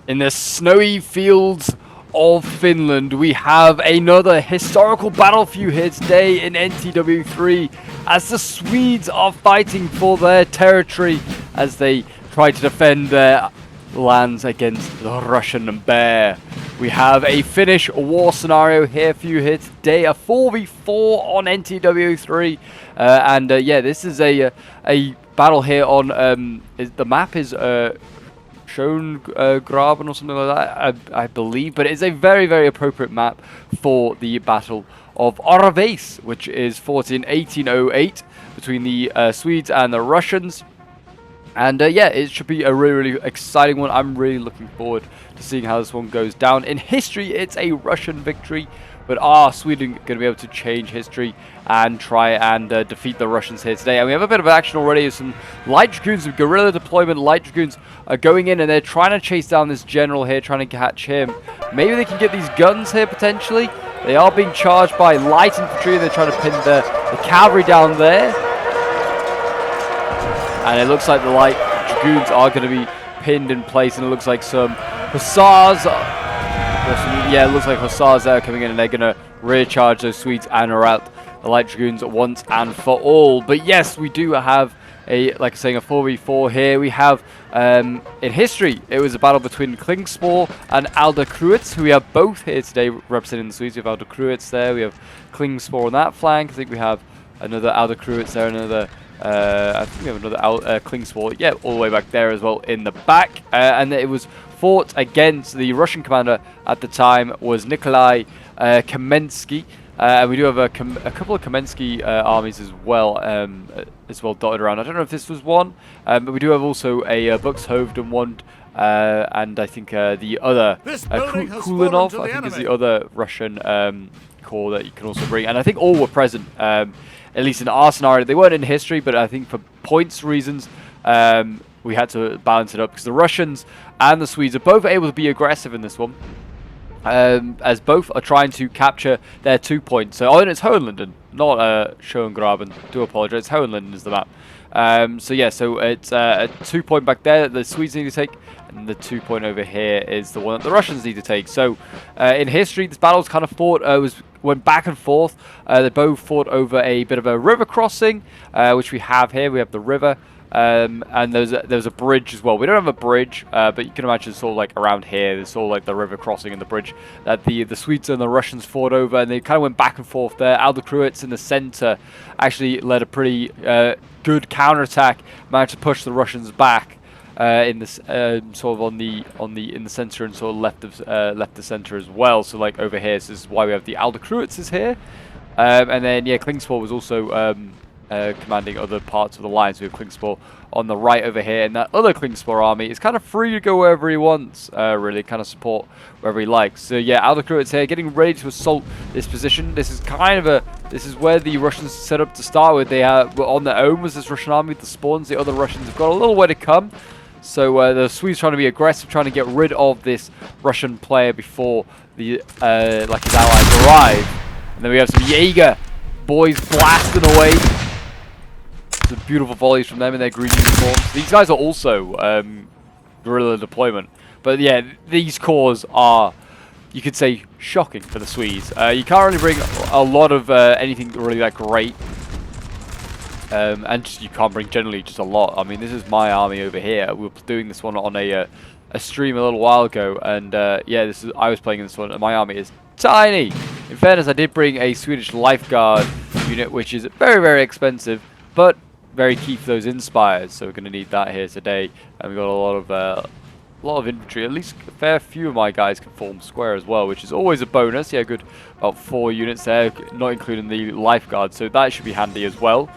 In the snowy fields of Finland, we have another historical battle for you here today in NTW 3 as the Swedes are fighting for their territory as they try to defend their lands against the Russian bear. We have a Finnish war scenario here for you here today, a 4v4 on NTW 3, yeah, this is a battle here on the map is shown Graben or something like that, I believe, but it's a very, very appropriate map for the Battle of Oravais, which is fought in 1808 between the Swedes and the Russians. And yeah, it should be a really, really exciting one. I'm really looking forward to seeing how this one goes down. In history, it's a Russian victory, but are Sweden going to be able to change history and try and defeat the Russians here today? And we have a bit of action already. Some light dragoons of guerrilla deployment. Light dragoons are going in and they're trying to chase down this general here, trying to catch him. Maybe they can get these guns here potentially. They are being charged by light infantry. They're trying to pin the cavalry down there. And it looks like the light dragoons are going to be pinned in place, and it looks like some hussars. Yeah, it looks like hussars there coming in, and they're going to rear charge those Swedes and rout the light dragoons once and for all. But yes, we do have a, like I'm saying, a 4v4 here. We have in history, it was a battle between Klingspor and Aldekruits, who we have both here today representing the Swedes. We have Aldekruits there, we have Klingspor on that flank. I think we have another Aldekruits there, another. I think we have another Klingspor, yeah, all the way back there as well in the back. And it was fought against the Russian commander at the time was Nikolai Kamensky. And we do have a couple of Kamensky armies as well dotted around. I don't know if this was one, but we do have also a Buxhovden one, and I think the other Kulinov, I think, is the other Russian corps that you can also bring. And I think all were present. At least in our scenario. They weren't in history, but I think for points reasons, we had to balance it up because the Russians and the Swedes are both able to be aggressive in this one, as both are trying to capture their 2 points. So, and it's Hohenlinden, not Schöngraben. Do apologize. Hohenlinden is the map. So yeah, so it's a 2 point back there that the Swedes need to take, and the 2 point over here is the one that the Russians need to take. So in history, this battle's kind of fought went back and forth. They both fought over a bit of a river crossing, which we have here. We have the river, and there's a bridge as well. We don't have a bridge, but you can imagine sort of like around here, there's sort of like the river crossing and the bridge that the Swedes and the Russians fought over, and they kind of went back and forth there. Aldekruits in the center actually led a pretty good counterattack, managed to push the Russians back. In this sort of in the center and sort of left the center as well. So like over here, so this is why we have the Aldekruits is here, and then yeah, Klingspor was also commanding other parts of the line. So we have Klingspor on the right over here, and that other Klingspor army is kind of free to go wherever he wants, really kind of support wherever he likes. So yeah, Aldekruits here getting ready to assault this position. This is kind of this is where the Russians set up to start with. They were on their own was this Russian army with the spawns. The other Russians have got a little way to come. So the Swedes trying to be aggressive, trying to get rid of this Russian player before the like his allies arrive. And then we have some Jaeger boys blasting away. Some beautiful volleys from them in their green uniforms. These guys are also guerrilla deployment. But yeah, these corps are, you could say, shocking for the Swedes. You can't really bring a lot of anything really that great. And just, you can't bring generally just a lot. I mean, this is my army over here. We were doing this one on a stream a little while ago, and yeah, I was playing this one, and my army is tiny. In fairness, I did bring a Swedish lifeguard unit, which is very, very expensive, but very key for those inspires. So we're going to need that here today, and we've got a lot of infantry. At least a fair few of my guys can form square as well, which is always a bonus. Yeah, good, about 4 units there, not including the lifeguard, so that should be handy as well.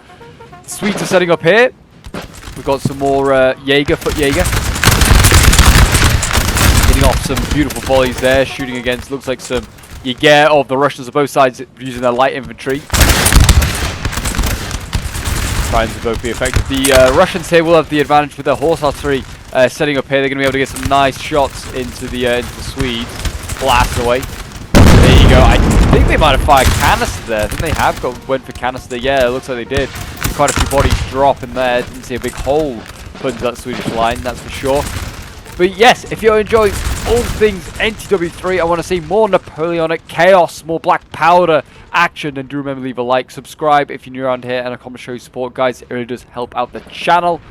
Swedes are setting up here. We've got some more Jaeger, foot Jaeger. Getting off some beautiful volleys there, shooting against, looks like some Jaeger of the Russians on both sides using their light infantry. Trying to both be effective. The Russians here will have the advantage with their horse artillery setting up here. They're going to be able to get some nice shots into the Swedes. Blast away. There you go. I think they might have fired canister there. I think they went for canister. Yeah, it looks like they did. Quite a few bodies drop in there. Didn't see a big hole put into that Swedish line, that's for sure. But yes, if you're enjoying all things NTW3, I want to see more Napoleonic chaos, more black powder action, and do remember leave a like, subscribe if you're new around here, and a comment show your support, guys. It really does help out the channel.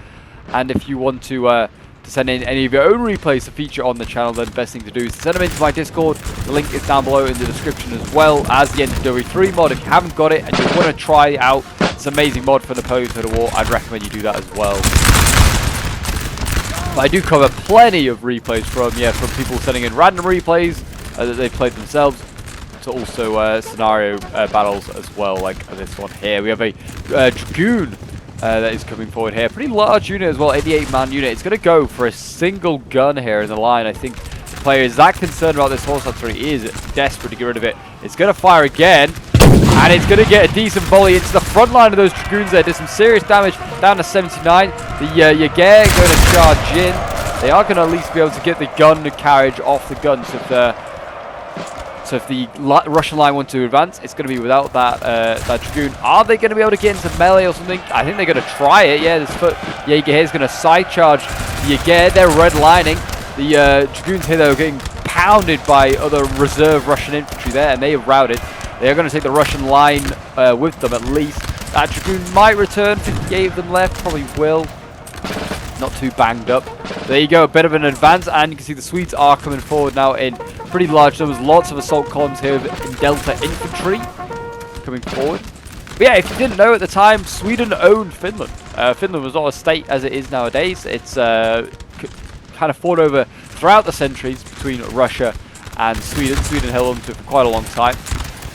And if you want to send in any of your own replays to feature on the channel, then the best thing to do is send them into my Discord. The link is down below in the description, as well as the NTW3 mod. If you haven't got it and you want to try it out, it's an amazing mod for Napoleon Total War. I'd recommend you do that as well. But I do cover plenty of replays from people sending in random replays that they've played themselves, to also scenario battles as well, like this one here. We have a Dragoon that is coming forward here. Pretty large unit as well, 88-man unit. It's going to go for a single gun here in the line. I think the player is that concerned about this horse archer. He is desperate to get rid of it. It's going to fire again, and it's going to get a decent volley into the front line of those Dragoons there. Does some serious damage, down to 79. The Jaeger going to charge in. They are going to at least be able to get the gun carriage off the gun. So if the Russian line want to advance, it's going to be without that Dragoon. Are they going to be able to get into melee or something? I think they're going to try it. Yeah, this foot Jaeger here is going to side charge the Jaeger. They're redlining. The Dragoons here, though, getting pounded by other reserve Russian infantry there, and they have routed. They are going to take the Russian line with them at least. That Dragoon might return. 58 of them left, probably will. Not too banged up. There you go, a bit of an advance, and you can see the Swedes are coming forward now in pretty large numbers. Lots of assault columns here in Delta infantry coming forward. But yeah, if you didn't know at the time, Sweden owned Finland. Finland was not a state as it is nowadays. It's kind of fought over throughout the centuries between Russia and Sweden. Sweden held on to it for quite a long time.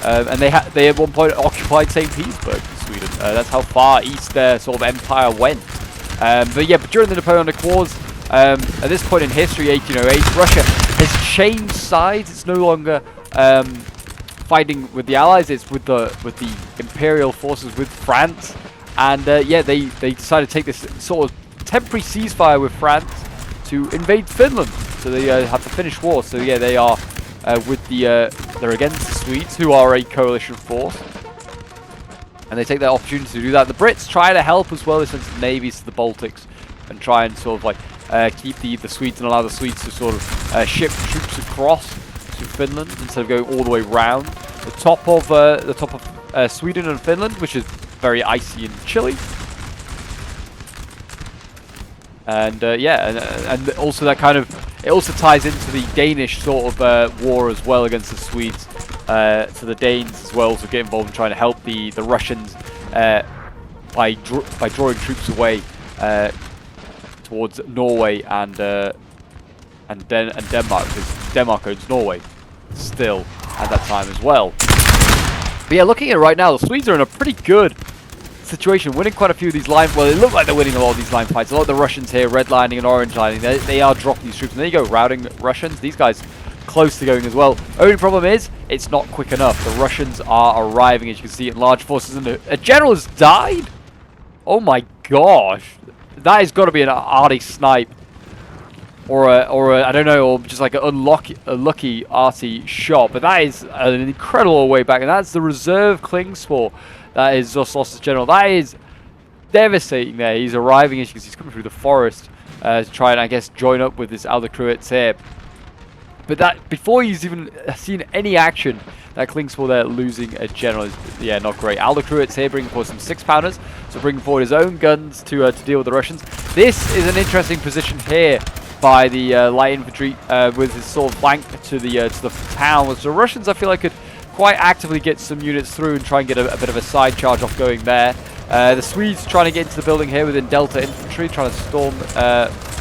And they at one point occupied St. Petersburg, Sweden. That's how far east their sort of empire went. But yeah, during the Napoleonic Wars, at this point in history, 1808, Russia has changed sides. It's no longer fighting with the Allies. It's with the imperial forces with France. And yeah, they decided to take this sort of temporary ceasefire with France to invade Finland. So they have to finish war. So yeah, they are they're against the Swedes, who are a coalition force. And they take that opportunity to do that. The Brits try to help as well. They send some navies to the Baltics and try and sort of like keep the Swedes and allow the Swedes to sort of ship troops across to Finland instead of going all the way round. The top of Sweden and Finland, which is very icy and chilly. And yeah, and also that kind of, it also ties into the Danish sort of war as well against the Swedes. So the Danes as well also get involved in trying to help the Russians by drawing troops away towards Norway and Denmark, because Denmark owns Norway still at that time as well. But yeah, looking at it right now, the Swedes are in a pretty good situation, winning quite a few of these line. Well, they look like they're winning a lot of these line fights. A lot of the Russians here, redlining and orange lining, they are dropping these troops. And there you go, routing Russians. These guys close to going as well. Only problem is, it's not quick enough. The Russians are arriving, as you can see, in large forces, and a general has died. Oh my gosh, that has got to be an arty snipe, or I don't know, or just like an unlucky arty shot. But that is an incredible way back, and that's the reserve Klingsborg. That is just lost his general. That is devastating there. He's arriving, as you can see, he's coming through the forest to try and, I guess, join up with this Aldecruits here. But that, before he's even seen any action, that Klingsborg there losing a general is, yeah, not great. Aldecruits here bringing forward some 6-pounders, so bringing forward his own guns to deal with the Russians. This is an interesting position here by the light infantry with his sort of flank to the town. Which the Russians, I feel like, could quite actively get some units through and try and get a bit of a side charge off going there. The Swedes trying to get into the building here within Delta infantry, trying to storm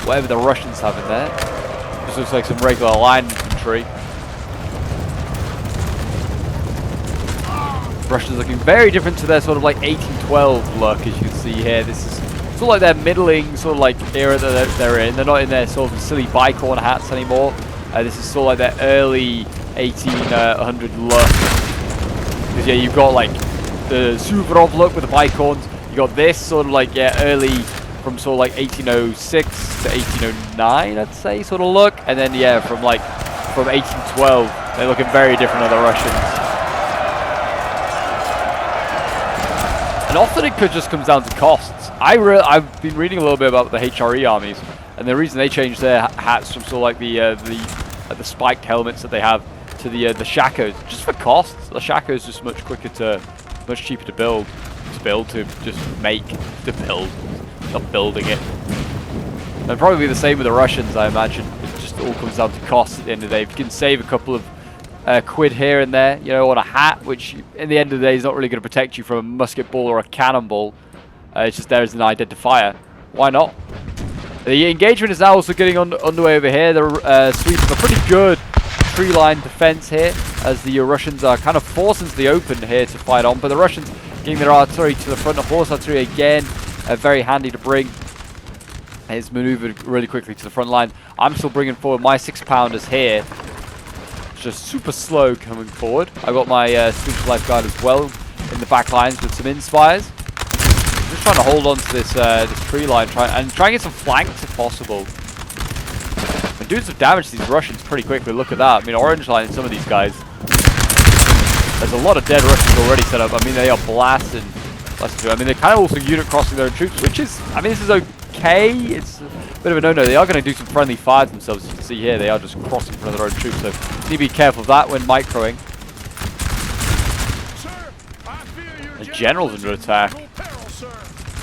whatever the Russians have in there. Just looks like some regular line infantry. Russians looking very different to their sort of like 1812 look, as you can see here. This is sort of like their middling sort of like era that they're in. They're not in their sort of silly bicorn hats anymore. This is sort of like their early 1800 look. Because yeah, you've got like the Suvorov look with the bicorns. You got this sort of like, yeah, early from sort of like 1806 to 1809, I'd say, sort of look. And then yeah, from 1812, they're looking very different than the Russians. And often it just comes down to costs. I've been reading a little bit about the HRE armies. And the reason they changed their hats from sort of like the spiked helmets that they have to the shakos, just for costs. The shako is just much cheaper to build, to just make, to build, not building it. And probably the same with the Russians, I imagine. It just all comes down to cost at the end of the day. If you can save a couple of quid here and there, you know, on a hat, which in the end of the day is not really going to protect you from a musket ball or a cannonball. It's just there as an identifier. Why not? The engagement is now also getting underway over here. The Swedes have a pretty good tree line defense here, as the Russians are kind of forced into the open here to fight on. But the Russians getting their artillery to the front. The horse artillery again, very handy to bring. It's maneuvered really quickly to the front line. I'm still bringing forward my 6-pounders here. Just super slow coming forward. I got my Swedish lifeguard as well in the back lines with some inspires. Just trying to hold on to this this tree line, try and get some flanks if possible. And doing some damage to these Russians pretty quickly. Look at that. I mean, orange line some of these guys. There's a lot of dead Russians already set up. I mean, they are blasting. I mean, they're kind of also unit crossing their own troops, which is, I mean, this is okay. It's a bit of a no-no. They are going to do some friendly fire themselves. As you can see here, they are just crossing in front of their own troops. So you need to be careful of that when microing. The general's under attack.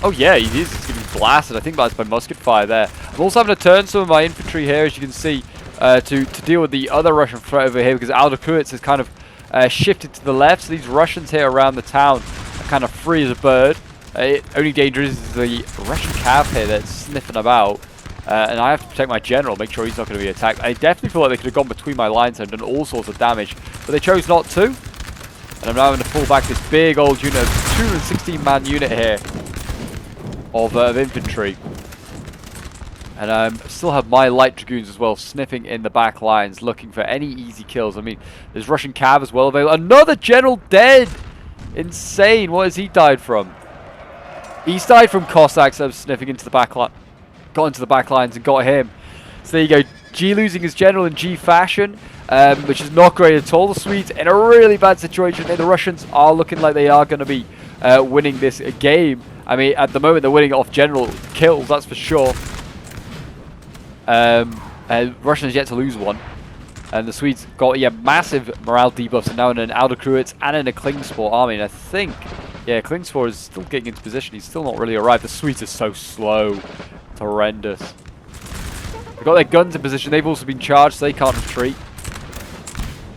Oh yeah, he is. He's getting blasted. I think that's by musket fire there. I'm also having to turn some of my infantry here, as you can see, to deal with the other Russian threat over here, because Alderkuitz has kind of shifted to the left. So these Russians here around the town are kind of free as a bird. Only danger is the Russian cav here that's sniffing about. And I have to protect my general, make sure he's not going to be attacked. I definitely feel like they could have gone between my lines and done all sorts of damage, but they chose not to. And I'm now having to pull back this big old unit, 216-man unit here of infantry. And I still have my light dragoons as well, sniffing in the back lines, looking for any easy kills. I mean, there's Russian cav as well available. Another general dead! Insane. What has he died from? He's died from Cossacks that was sniffing into the back line. Got into the back lines and got him. So there you go. G losing his general in G fashion, which is not great at all. The Swedes in a really bad situation. And the Russians are looking like they are going to be winning this game. I mean, at the moment they're winning off general kills, that's for sure. Russians yet to lose one. And the Swedes got massive morale debuffs, and now in an Alderkuitz and in a Klingspor army. And I think, yeah, Klingspor is still getting into position. He's still not really arrived. The Swedes are so slow. It's horrendous. They've got their guns in position. They've also been charged, so they can't retreat.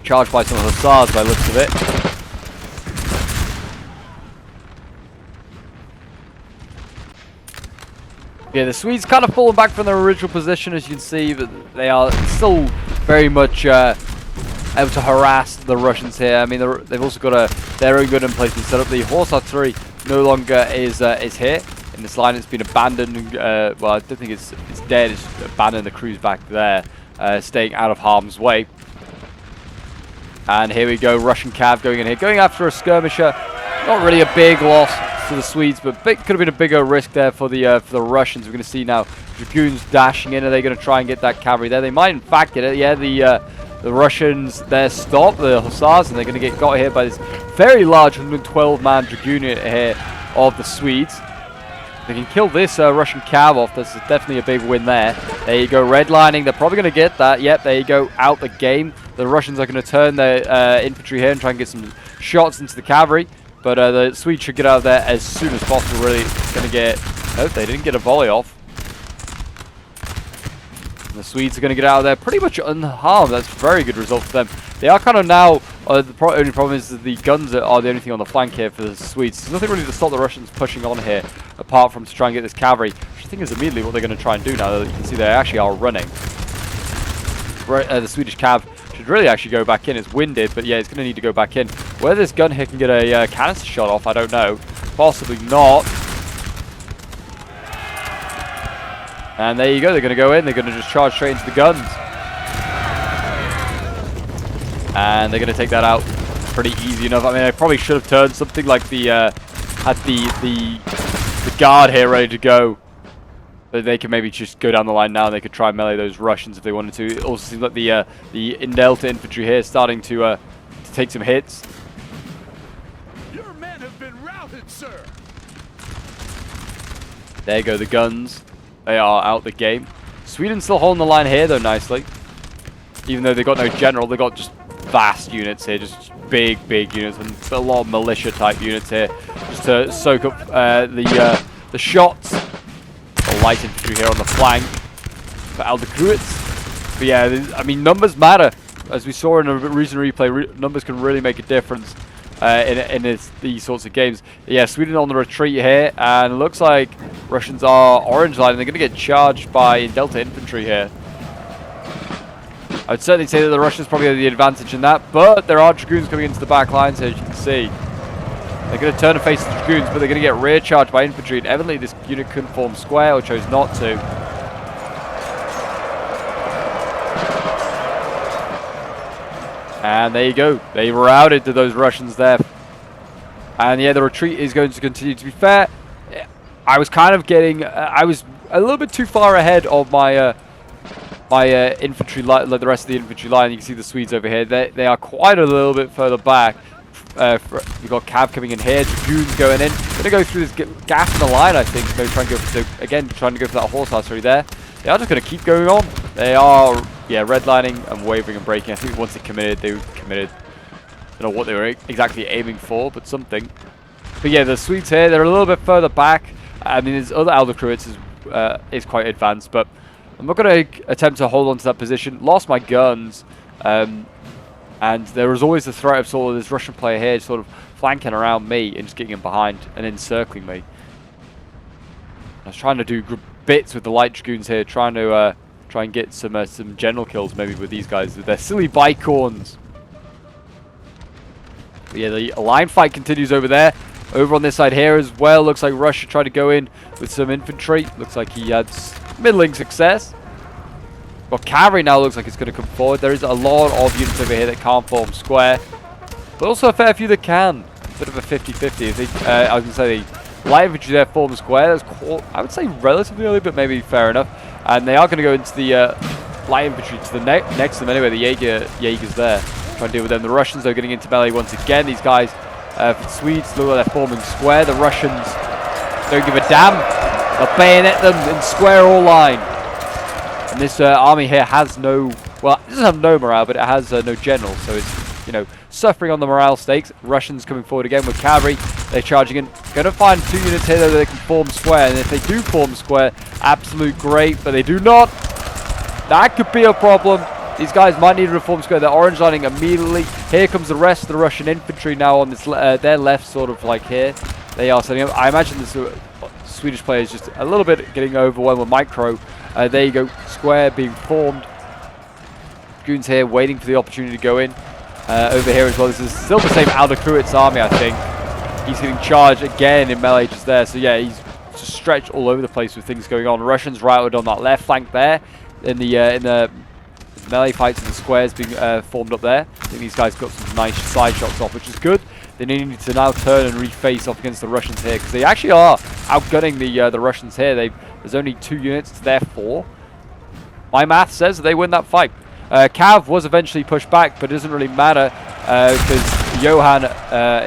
Charged by some of the hussars by the looks of it. Yeah, the Swedes kind of fallen back from their original position, as you can see, but they are still very much able to harass the Russians here. I mean, they've also got their own gun emplacement set up. The horse artillery no longer is here in this line. It's been abandoned. Well, I don't think it's dead. It's abandoned the crews back there, staying out of harm's way. And here we go, Russian cav going in here, going after a skirmisher. Not really a big loss to the Swedes, but could have been a bigger risk there for the Russians. We're going to see now dragoons dashing in. Are they going to try and get that cavalry there? They might in fact get it. Yeah, the Russians there stop the hussars, and they're going to get got here by this very large 112-man dragoon unit here of the Swedes. They can kill this Russian cav off. That's definitely a big win there. There you go, redlining. They're probably going to get that. Yep, there you go, out the game. The Russians are going to turn their infantry here and try and get some shots into the cavalry. But the Swedes should get out of there as soon as possible. Really, it's going to get... Oh, they didn't get a volley off. And the Swedes are going to get out of there pretty much unharmed. That's a very good result for them. They are kind of now... the only problem is that the guns are the only thing on the flank here for the Swedes. There's nothing really to stop the Russians pushing on here, apart from to try and get this cavalry, which I think is immediately what they're going to try and do now that you can see they actually are running. The Swedish cav should really actually go back in. It's winded, but yeah, it's going to need to go back in. Whether this gun here can get a canister shot off, I don't know. Possibly not. And there you go. They're going to go in. They're going to just charge straight into the guns. And they're going to take that out pretty easy enough. I mean, I probably should have turned something like had the guard here ready to go. But they can maybe just go down the line now, and they could try and melee those Russians if they wanted to. It also seems like the Delta infantry here is starting to take some hits. Your men have been routed, sir. There go the guns. They are out the game. Sweden still holding the line here though nicely. Even though they got no general, they got just vast units here, just big units, and a lot of militia type units here, just to soak up the shots. The light infantry here on the flank for Aldecruits. But yeah, I mean, numbers matter. As we saw in a recent replay, numbers can really make a difference in these sorts of games. Yeah, Sweden on the retreat here, and it looks like Russians are orange line, and they're going to get charged by Delta infantry here. I would certainly say that the Russians probably have the advantage in that, but there are Dragoons coming into the back lines here, as you can see. They're going to turn and face the Dragoons, but they're going to get rear charged by infantry, and evidently this unit couldn't form square or chose not to. And there you go. They routed to those Russians there. And yeah, the retreat is going to continue. To be fair, I was kind of getting... I was a little bit too far ahead of my infantry line, like the rest of the infantry line. You can see the Swedes over here. They are quite a little bit further back. We've got Cav coming in here. Dragoons going in. Going to go through this gap in the line, I think. Maybe try and go for again, trying to go for that horse artillery there. They are just going to keep going on. They are, yeah, redlining and wavering and breaking. I think once they committed, they committed. I don't know what they were exactly aiming for, but something. But yeah, the Swedes here, they're a little bit further back. I mean, his other Aldecruits is quite advanced, but I'm not going to attempt to hold on to that position. Lost my guns, and there was always the threat of sort of this Russian player here sort of flanking around me and just getting him behind and encircling me. I was trying to do bits with the light Dragoons here, trying to try and get some general kills maybe with these guys with their silly bicorns. But yeah, the line fight continues over there. Over on this side here as well, looks like Russia tried to go in with some infantry. Looks like he had middling success. But cavalry now looks like it's going to come forward. There is a lot of units over here that can't form square, but also a fair few that can. Bit of a 50-50. I was going to say the light infantry there form square. That's I would say relatively early, but maybe fair enough. And they are going to go into the light infantry to the next to them anyway. The Jaegers there. Try and deal with them. The Russians are getting into melee once again. These guys, for the Swedes, look like they're forming square. The Russians don't give a damn. They'll bayonet them in square or line. And this army here has no, well, it doesn't have no morale, but it has no general. So it's, you know, suffering on the morale stakes. Russians coming forward again with cavalry. They're charging in. Going to find 2 units here that they can form square. And if they do form square, absolute great. But they do not. That could be a problem. These guys might need to reform square. They're orange lining immediately. Here comes the rest of the Russian infantry now on this their left, sort of like here. They are setting up. I imagine this Swedish player is just a little bit getting overwhelmed with micro. There you go. Square being formed. Goons here waiting for the opportunity to go in. Over here as well. This is still the same Aldecruits army, I think. He's getting charged again in melee just there. So yeah, he's just stretched all over the place with things going on. Russians routed on that left flank there. In the melee fights and the squares being formed up there. I think these guys got some nice side shots off, which is good. They need to now turn and reface off against the Russians here, because they actually are outgunning the Russians here. There's only 2 units to their 4. My math says that they win that fight. Cav was eventually pushed back, but it doesn't really matter because Johan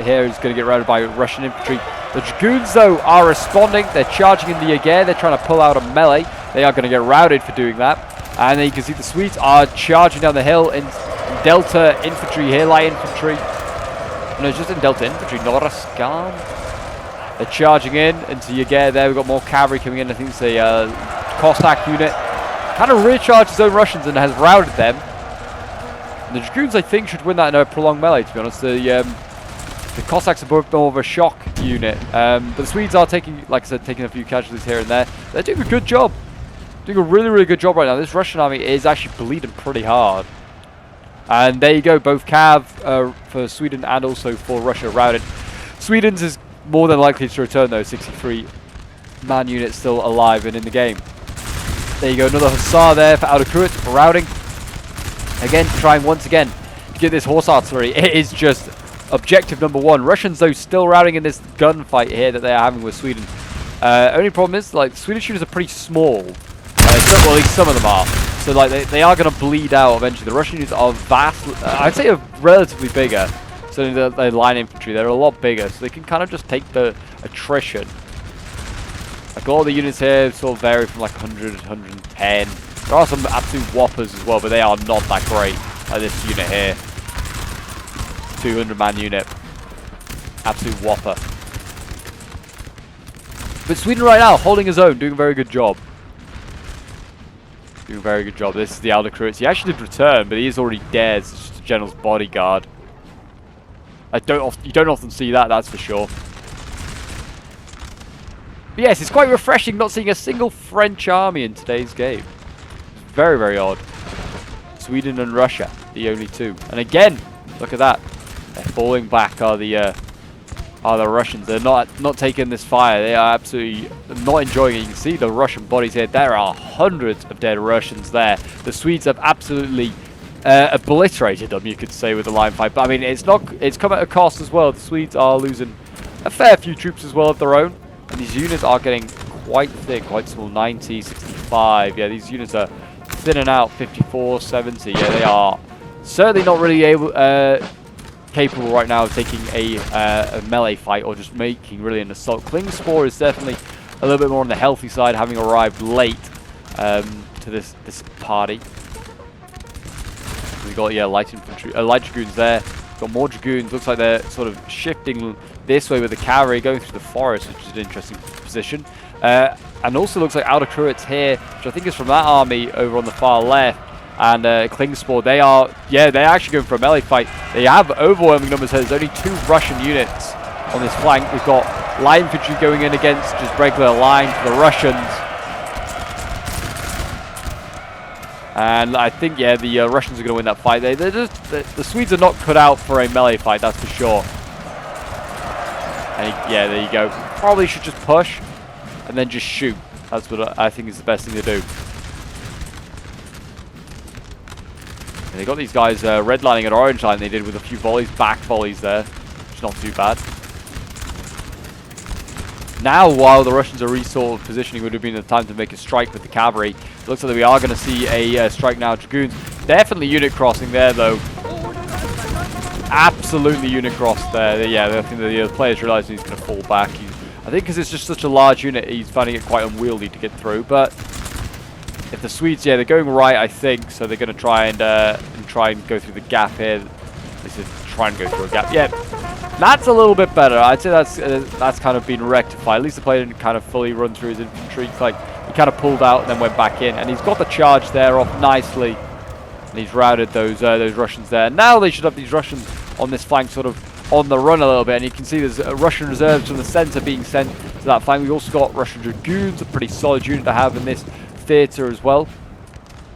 here is going to get routed by Russian infantry. The Dragoons, though, are responding. They're charging in the Jaeger. They're trying to pull out a melee. They are going to get routed for doing that. And then you can see the Swedes are charging down the hill in Delta infantry here, light infantry. No, just in Delta infantry, Noraskan. They're charging in into Jaeger there. We've got more cavalry coming in. I think it's a Cossack unit. Kind of recharged his own Russians and has routed them. And the Dragoons, I think, should win that in a prolonged melee, to be honest. The Cossacks are both more of a shock unit. But the Swedes are taking, like I said, taking a few casualties here and there. They're doing a good job. Doing a really, really good job right now. This Russian army is actually bleeding pretty hard. And there you go, both Cav for Sweden and also for Russia routed. Sweden's is more than likely to return though, 63 man unit still alive and in the game. There you go, another Hussar there for Aldecruits routing. Again, trying once again to get this horse artillery. It is just objective number 1. Russians though still routing in this gunfight here that they are having with Sweden. Only problem is, like, Swedish units are pretty small. Well, at least some of them are. So like they are going to bleed out eventually. The Russian units are vastly, I'd say, are relatively bigger. So the line infantry, they're a lot bigger, so they can kind of just take the attrition. Like all the units here sort of vary from like 100, 110. There are some absolute whoppers as well, but they are not that great. Like this unit here. 200-man unit. Absolute whopper. But Sweden right now, holding his own, doing a very good job. Doing a very good job. This is the Alder Kreutz. He actually did return, but he is already dead. It's just a general's bodyguard. You don't often see that, that's for sure. But yes, it's quite refreshing not seeing a single French army in today's game. Very, very odd. Sweden and Russia, the only two. And again, look at that. They're falling back are the Russians. They're not taking this fire. They are absolutely not enjoying it. You can see the Russian bodies here. There are hundreds of dead Russians there. The Swedes have absolutely obliterated them, you could say, with the line fight. But I mean, it's come at a cost as well. The Swedes are losing a fair few troops as well of their own. And these units are getting quite thick, quite small. 90, 65. Yeah, these units are thinning out. 54, 70. Yeah, they are certainly not really capable right now of taking a melee fight or just making really an assault. Klingspor is definitely a little bit more on the healthy side, having arrived late to this party. We got light infantry, light dragoons there. Got more dragoons. Looks like they're sort of shifting this way with the cavalry, going through the forest, which is an interesting position. And also looks like Alder Kreutz here, which I think is from that army over on the far left. And Klingspor, they're actually going for a melee fight. They have overwhelming numbers here. There's only 2 Russian units on this flank. We've got light infantry going in against just regular line for the Russians. And I think, the Russians are going to win that fight. The Swedes are not cut out for a melee fight, that's for sure. And there you go. Probably should just push and then just shoot. That's what I think is the best thing to do. And they got these guys redlining at orange line. They did with a few volleys, back volleys there, which is not too bad. Now, while the Russians are sort of positioning, would have been the time to make a strike with the cavalry. It looks like we are going to see a strike now. Dragoons, definitely unit crossing there, though. Absolutely unit cross there. I think the player's realizing he's going to fall back. I think because it's just such a large unit, he's finding it quite unwieldy to get through. But if the Swedes, they're going right, I think, so they're going to try and go through the gap here. This is try and go through a gap. Yeah, that's a little bit better. I'd say that's kind of been rectified. At least the player didn't kind of fully run through his infantry. It's like he kind of pulled out and then went back in, and he's got the charge there off nicely, and he's routed those Russians there. Now they should have these Russians on this flank sort of on the run a little bit, and you can see there's Russian reserves from the center being sent to that flank. We've also got Russian dragoons, a pretty solid unit to have in this theatre as well.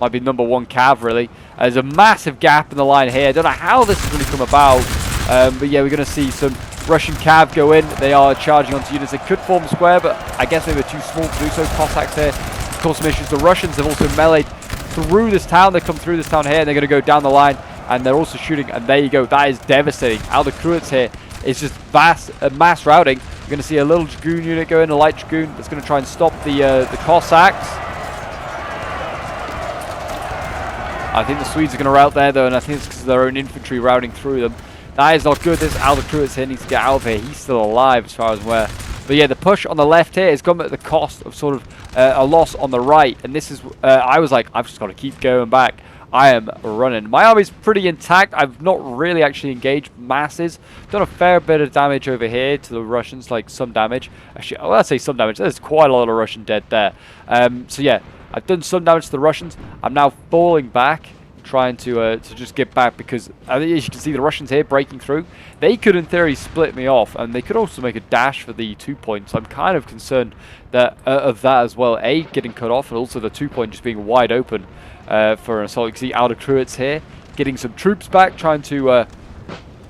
Might be number 1 cav really. There's a massive gap in the line here. I don't know how this is going to come about, but we're going to see some Russian cav go in. They are charging onto units. They could form a square, but I guess they were too small to do so. Cossacks here cause some issues. The Russians have also meleeed through this town. They come through this town here, and they're going to go down the line, and they're also shooting, and there you go. That is devastating. Alder Kreutz here is just mass routing. You're going to see a little dragoon unit go in, a light dragoon that's going to try and stop the Cossacks. I think the Swedes are going to rout there, though, and I think it's because of their own infantry routing through them. That is not good. This Alder Kreutz here needs to get out of here. He's still alive as far as I'm aware. But the push on the left here has come at the cost of sort of a loss on the right. And this is, I was like, I've just got to keep going back. I am running. My army's pretty intact. I've not really actually engaged masses. Done a fair bit of damage over here to the Russians, like some damage. Actually, well, I'd say some damage. There's quite a lot of Russian dead there. I've done some damage to the Russians. I'm now falling back, trying to just get back, because I think, as you can see, the Russians here breaking through. They could, in theory, split me off, and they could also make a dash for the 2 points. I'm kind of concerned that of that as well. A, getting cut off, and also the 2 point just being wide open for an assault. You can see Alder Kreutz here getting some troops back, trying to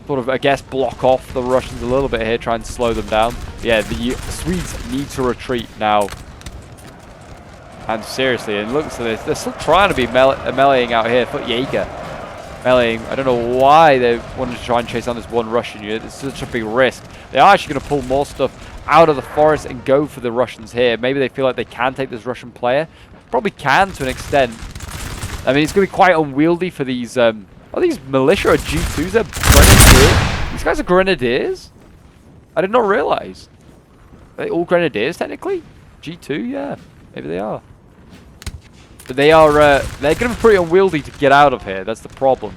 sort of, I guess, block off the Russians a little bit here, trying to slow them down. The Swedes need to retreat now. And seriously, and look, so they're still trying to be meleeing out here. Foot Jaeger meleeing. I don't know why they wanted to try and chase down this one Russian unit. It's such a big risk. They are actually going to pull more stuff out of the forest and go for the Russians here. Maybe they feel like they can take this Russian player. Probably can to an extent. I mean, it's going to be quite unwieldy for these. Are these militia or G2s? They're grenadiers. These guys are grenadiers? I did not realize. Are they all grenadiers technically? G2, yeah. Maybe they are. But they're going to be pretty unwieldy to get out of here. That's the problem.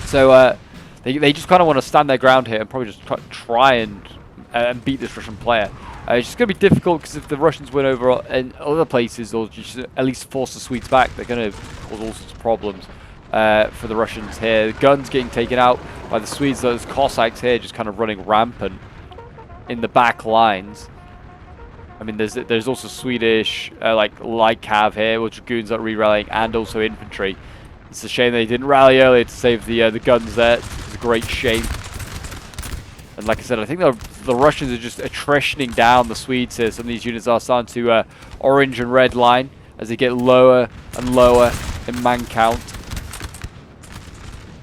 So they just kind of want to stand their ground here and probably just try and beat this Russian player. It's just going to be difficult because if the Russians win over in other places or just at least force the Swedes back, they're going to cause all sorts of problems for the Russians here. The guns getting taken out by the Swedes. Those Cossacks here just kind of running rampant in the back lines. I mean, there's also Swedish like light cav here, with dragoons that are re-rallying, and also infantry. It's a shame they didn't rally earlier to save the guns there. It's a great shame. And like I said, I think the Russians are just attritioning down the Swedes here. Some of these units are starting to orange and red line as they get lower and lower in man count.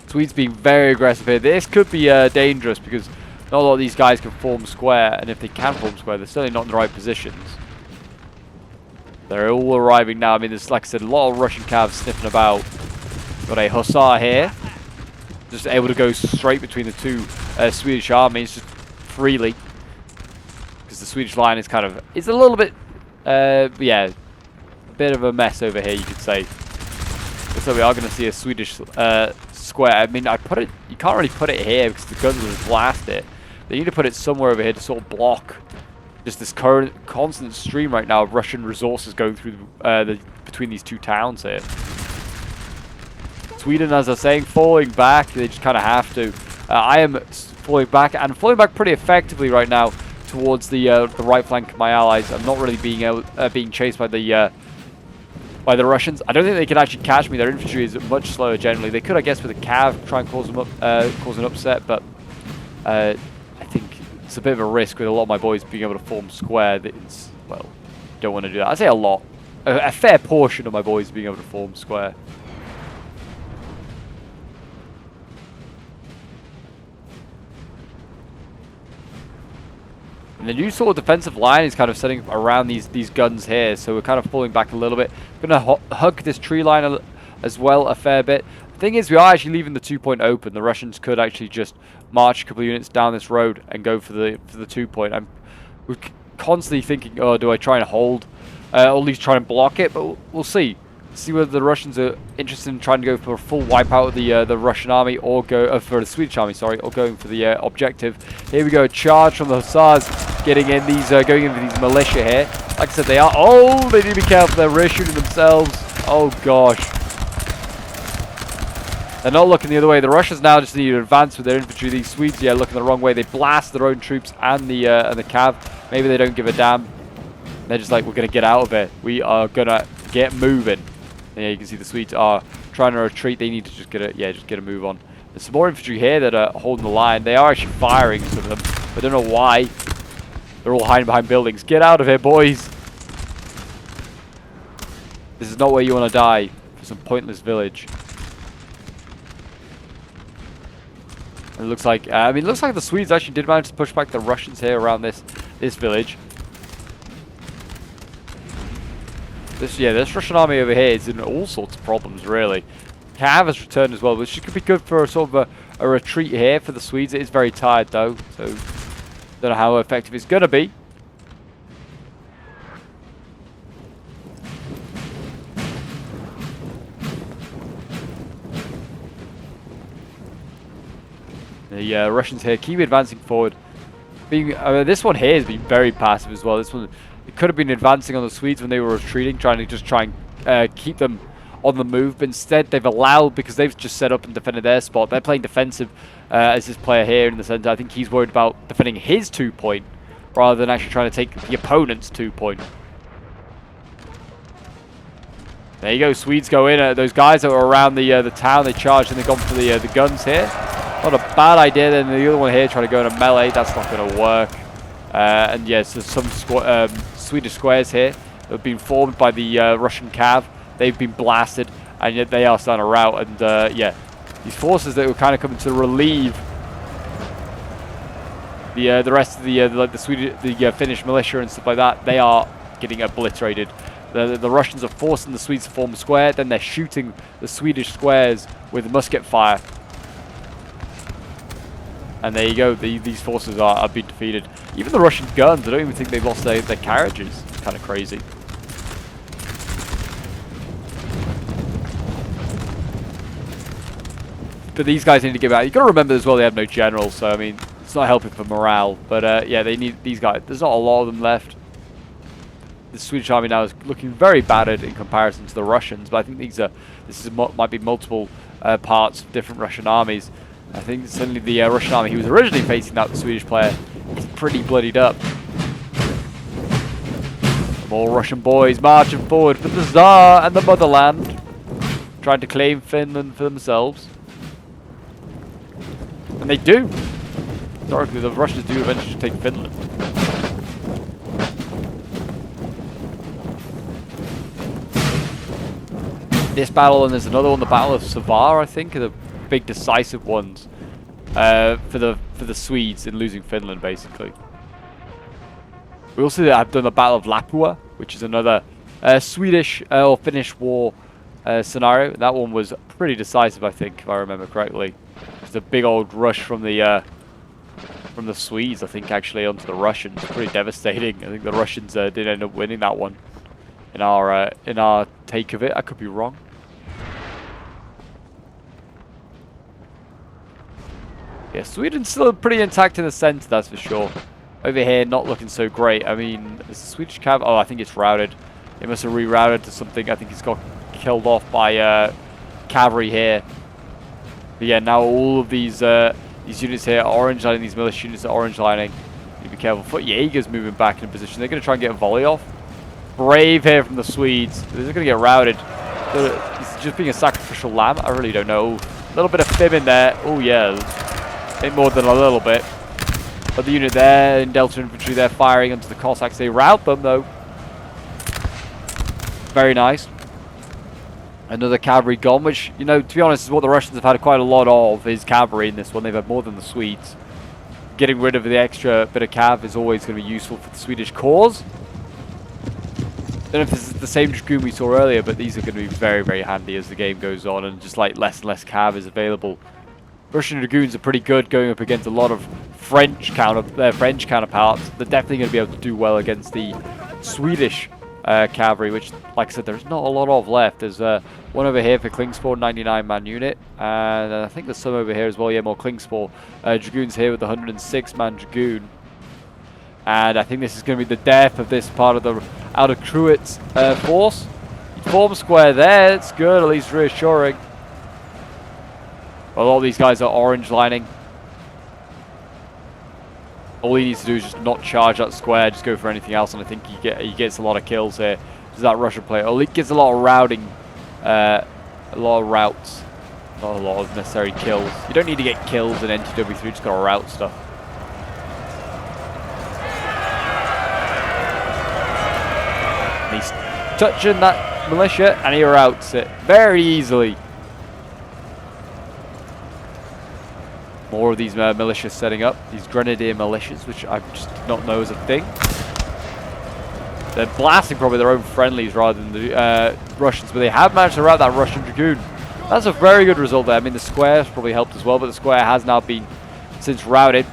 Swedes being very aggressive here. This could be dangerous because not a lot of these guys can form square, and if they can form square, they're certainly not in the right positions. They're all arriving now. I mean, there's, like I said, a lot of Russian calves sniffing about. Got a hussar here, just able to go straight between the two Swedish armies just freely, because the Swedish line is kind of, it's a little bit, yeah, a bit of a mess over here, you could say. So we are going to see a Swedish square. I mean, you can't really put it here because the guns will just blast it. They need to put it somewhere over here to sort of block just this constant stream right now of Russian resources going through between these two towns here. Sweden, as I was saying, falling back. They just kind of have to. I am falling back, and falling back pretty effectively right now towards the right flank of my allies. I'm not really being chased by the Russians. I don't think they can actually catch me. Their infantry is much slower generally. They could, I guess, with a cav try and cause them cause an upset, but I think it's a bit of a risk with a lot of my boys being able to form square. It's, well, don't want to do that. I say a lot. A fair portion of my boys being able to form square. And the new sort of defensive line is kind of setting around these guns here, so we're kind of falling back a little bit. We're going to hug this tree line as well a fair bit. The thing is, we are actually leaving the 2-point open. The Russians could actually just march a couple of units down this road and go for the 2-point. We're constantly thinking, oh, do I try and hold, or at least try and block it? But we'll see. See whether the Russians are interested in trying to go for a full wipeout of the Russian army, or go for the Swedish army, sorry, or going for the objective. Here we go, a charge from the hussars, getting in these, going into these militia here. Like I said, they are. Oh, they need to be careful. They're rear shooting themselves. Oh gosh, they're not looking the other way. The Russians now just need to advance with their infantry. These Swedes, yeah, looking the wrong way. They blast their own troops and the cav. Maybe they don't give a damn. They're just like, we're gonna get out of it. We are gonna get moving. Yeah, you can see the Swedes are trying to retreat. They need to just get a move on. There's some more infantry here that are holding the line. They are actually firing, some of them. I don't know why. They're all hiding behind buildings. Get out of here, boys. This is not where you want to die for some pointless village. And it looks like, I mean, it looks like the Swedes actually did manage to push back the Russians here around this village. This Russian army over here is in all sorts of problems, really. Cav has returned as well, which could be good for a sort of a retreat here for the Swedes. It is very tired, though, so don't know how effective it's going to be. The Russians here keep advancing forward. This one here has been very passive as well. This one, it could have been advancing on the Swedes when they were retreating, trying to keep them on the move, but instead they've allowed, because they've just set up and defended their spot. They're playing defensive as this player here in the center. I think he's worried about defending his 2-point rather than actually trying to take the opponent's 2-point. There you go, Swedes go in. Those guys that were around the town, they charged and they've gone for the guns here. Not a bad idea. Then the other one here trying to go in a melee. That's not going to work. And yes, there's some Swedish squares here that have been formed by the Russian cav. They've been blasted, and yet they are starting to rout. And yeah, these forces that were kind of coming to relieve the rest of the Finnish militia and stuff like that, they are getting obliterated. The Russians are forcing the Swedes to form a square. Then they're shooting the Swedish squares with musket fire. And there you go, these forces are being defeated. Even the Russian guns, I don't even think they've lost their carriages. It's kind of crazy. but these guys need to get back. You've got to remember as well they have no general, so I mean, it's not helping for morale. But yeah, they need these guys. There's not a lot of them left. The Swedish army now is looking very battered in comparison to the Russians, but I think might be multiple parts of different Russian armies. I think certainly the Russian army he was originally facing out the Swedish player is pretty bloodied up. More Russian boys marching forward for the Tsar and the motherland, trying to claim Finland for themselves. And they do. Historically, the Russians do eventually take Finland. This battle, and there's another one, the Battle of Savar, I think, are the big decisive ones for the Swedes in losing Finland, basically. We also have done the Battle of Lapua, which is another Swedish or Finnish war scenario. That one was pretty decisive, I think, if I remember correctly. It's a big old rush from the Swedes, I think, actually onto the Russians. Pretty devastating. I think the Russians did end up winning that one in our take of it. I could be wrong. Yeah, Sweden's still pretty intact in the centre, that's for sure. Over here, not looking so great. I mean, is the Swedish cav? Oh, I think it's routed. It must have rerouted to something. I think it's got killed off by cavalry here. But yeah, now all of these units here are orange lining. These militia units are orange lining. You need to be careful. Foot Jaeger's moving back in position. They're going to try and get a volley off. Brave here from the Swedes. They're going to get routed. It's just being a sacrificial lamb. I really don't know. A little bit of fib in there. Oh yeah, ain't more than a little bit. Other unit there in Delta Infantry, they're firing onto the Cossacks. They rout them though. Very nice. Another cavalry gone, which, you know, to be honest, is what the Russians have had quite a lot of, is cavalry in this one. They've had more than the Swedes. Getting rid of the extra bit of cav is always going to be useful for the Swedish cause. Don't know if this is the same dragoon we saw earlier, but these are going to be very, very handy as the game goes on, and just like less and less cav is available. Russian dragoons are pretty good going up against a lot of French counterparts. They're definitely going to be able to do well against the Swedish cavalry, which, like I said, there's not a lot of left. There's one over here for Klingspor, 99-man unit, and I think there's some over here as well. Yeah, more Klingspor dragoons here with the 106-man dragoon. And I think this is going to be the death of this part of the Outer Cruets force. Form square there. It's good, at least reassuring. Well, all these guys are orange lining. All he needs to do is just not charge that square, just go for anything else, and I think he gets a lot of kills here. Does that Russian player? Oh, he gets a lot of routing, a lot of routes, not a lot of necessary kills. You don't need to get kills in NTW3, just gotta route stuff. And he's touching that militia, and he routes it very easily. More of these militias setting up, these grenadier militias, which I just did not know was a thing. They're blasting probably their own friendlies rather than the Russians, but they have managed to rout that Russian dragoon. That's a very good result there. I mean, the square's probably helped as well, but the square has now been since routed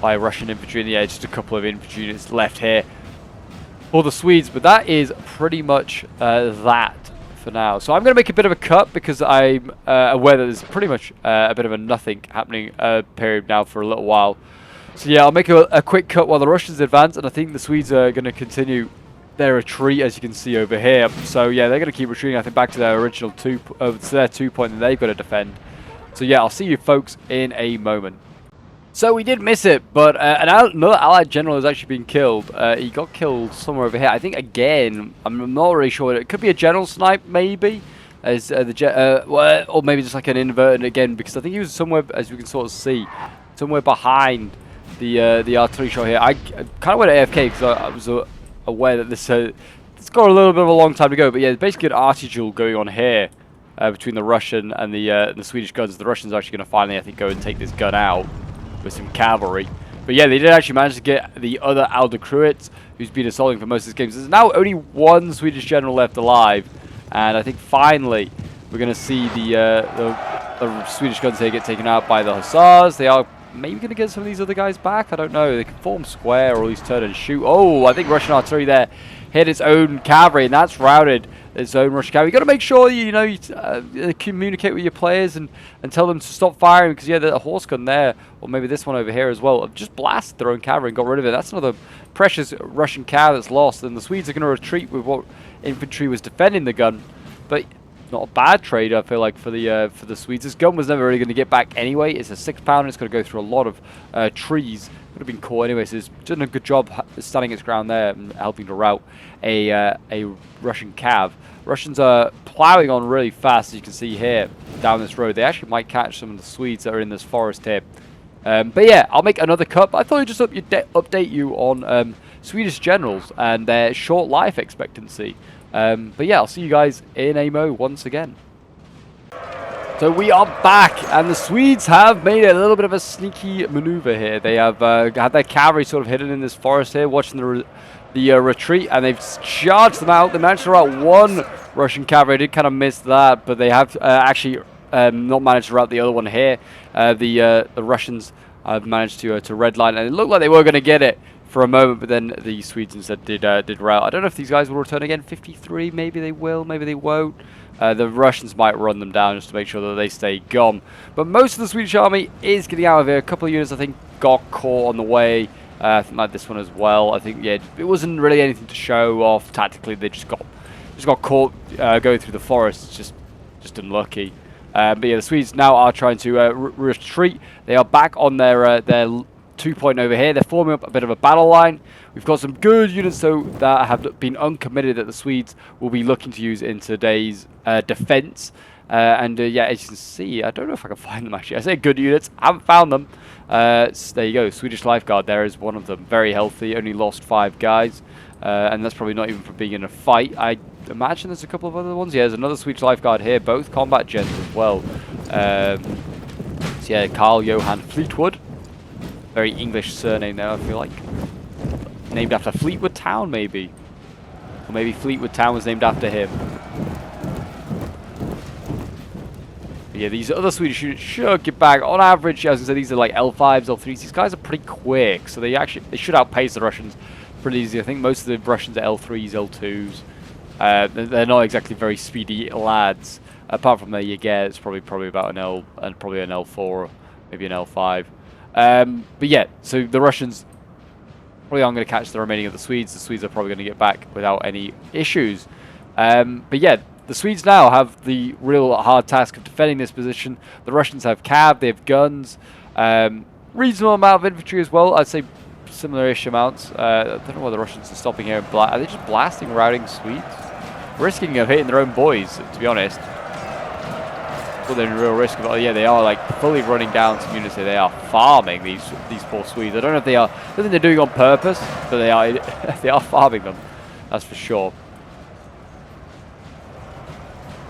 by Russian infantry in the air. Just a couple of infantry units left here for the Swedes, but that is pretty much that for now. So I'm going to make a bit of a cut because I'm aware that there's pretty much a bit of a nothing happening period now for a little while. So yeah, I'll make a quick cut while the Russians advance, and I think the Swedes are going to continue their retreat, as you can see over here. So yeah, they're going to keep retreating, I think, back to their original to their 2 point that they've got to defend. So yeah, I'll see you folks in a moment. So we did miss it, but another Allied general has actually been killed. He got killed somewhere over here. I think, again, I'm not really sure. It could be a general snipe, maybe, as or maybe just like an inverted again, because I think he was somewhere, as we can sort of see, somewhere behind the artillery shot here. I kind of went AFK because I was aware that it's got a little bit of a long time to go. But yeah, there's basically an arty duel going on here between the Russian and the Swedish guns. The Russians are actually going to finally, I think, go and take this gun out with some cavalry. But yeah, they did actually manage to get the other Aldecruit, who's been assaulting for most of this game. So there's now only one Swedish general left alive, and I think finally we're going to see the Swedish guns here get taken out by the Hussars. They are maybe going to get some of these other guys back. I don't know. They can form square or at least turn and shoot. Oh, I think Russian artillery there hit its own cavalry, and that's routed its own Russian cavalry. You got to make sure you communicate with your players and tell them to stop firing, because yeah, the horse gun there, or maybe this one over here as well, just blasted their own cavalry and got rid of it. That's another precious Russian cav that's lost, and the Swedes are going to retreat with what infantry was defending the gun, but not a bad trade, I feel like, for the Swedes. This gun was never really going to get back anyway. It's a 6-pounder. It's going to go through a lot of trees. Would have been caught anyway. So it's done a good job standing its ground there and helping to rout a Russian cav. Russians are plowing on really fast, as you can see here down this road. They actually might catch some of the Swedes that are in this forest here. But yeah, I'll make another cut. I thought I'd just update you on Swedish generals and their short life expectancy. But yeah, I'll see you guys in AMO once again. So we are back, and the Swedes have made a little bit of a sneaky maneuver here. They have had their cavalry sort of hidden in this forest here, watching the retreat, and they've charged them out. They managed to rout one Russian cavalry. I did kind of miss that, but they have actually not managed to rout the other one here. The Russians have managed to redline, and it looked like they were going to get it for a moment, but then the Swedes instead did rout. I don't know if these guys will return again. 53, maybe they will, maybe they won't. The Russians might run them down just to make sure that they stay gone. But most of the Swedish army is getting out of here. A couple of units, I think, got caught on the way. I think like this one as well. I think, yeah, it wasn't really anything to show off tactically. They just got caught going through the forest. It's just unlucky. But yeah, the Swedes now are trying to retreat. They are back on their 2 point over here. They're forming up a bit of a battle line. We've got some good units though that have been uncommitted that the Swedes will be looking to use in today's defense. Yeah, as you can see, I don't know if I can find them actually. I say good units, I haven't found them. So there you go, Swedish Lifeguard there is one of them. Very healthy, only lost 5 guys. And that's probably not even from being in a fight. I imagine there's a couple of other ones. Yeah, there's another Swedish Lifeguard here, both combat gens as well. So yeah, Carl Johan Fleetwood. Very English surname there, I feel like. Named after Fleetwood Town, maybe. Or maybe Fleetwood Town was named after him. But yeah, these other Swedish units should get back. On average, as I said, these are like L5s, L3s. These guys are pretty quick, so they should outpace the Russians pretty easy. I think most of the Russians are L3s, L2s. They're not exactly very speedy lads. Apart from the Jaeger, it's probably about an L and probably an L4, or maybe an L5. But yeah, so the Russians probably aren't going to catch the remaining of the Swedes. The Swedes are probably going to get back without any issues. But yeah, the Swedes now have the real hard task of defending this position. The Russians have cav, they have guns, reasonable amount of infantry as well. I'd say similar-ish amounts. I don't know why the Russians are stopping here. Are they just blasting, routing Swedes? Risking of hitting their own boys, to be honest. Well, they're in real risk of it. Yeah, they are like fully running down some units here. They are farming these poor Swedes. I don't know if I don't think they're doing it on purpose, but they are farming them. That's for sure.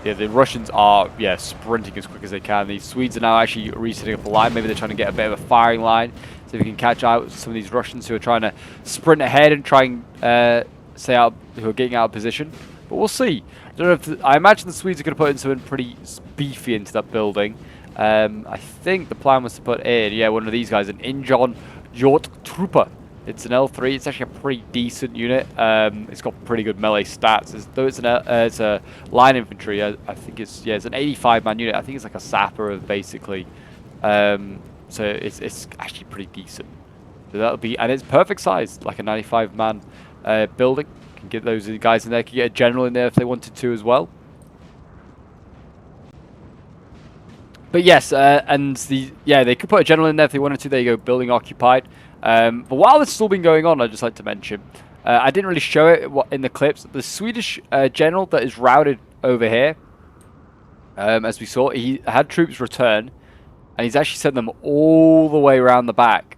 Yeah, the Russians are sprinting as quick as they can. These Swedes are now actually resetting up a line. Maybe they're trying to get a bit of a firing line, so we can catch out some of these Russians who are trying to sprint ahead and try and stay out, who are getting out of position. But we'll see. I don't know if I imagine the Swedes are going to put in something pretty beefy into that building. I think the plan was to put in, one of these guys, an Injon Jort Trooper. It's an L3. It's actually a pretty decent unit. It's got pretty good melee stats. Though it's a line infantry. I think it's an 85-man unit. I think it's like a sapper basically. So it's actually pretty decent. So that'll be, and it's perfect size, like a 95-man building. Can get those guys in there. Can get a general in there if they wanted to as well. But yes, they could put a general in there if they wanted to. There you go, building occupied. But while it's still been going on, I'd just like to mention, I didn't really show it in the clips. The Swedish general that is routed over here, as we saw, he had troops return, and he's actually sent them all the way around the back.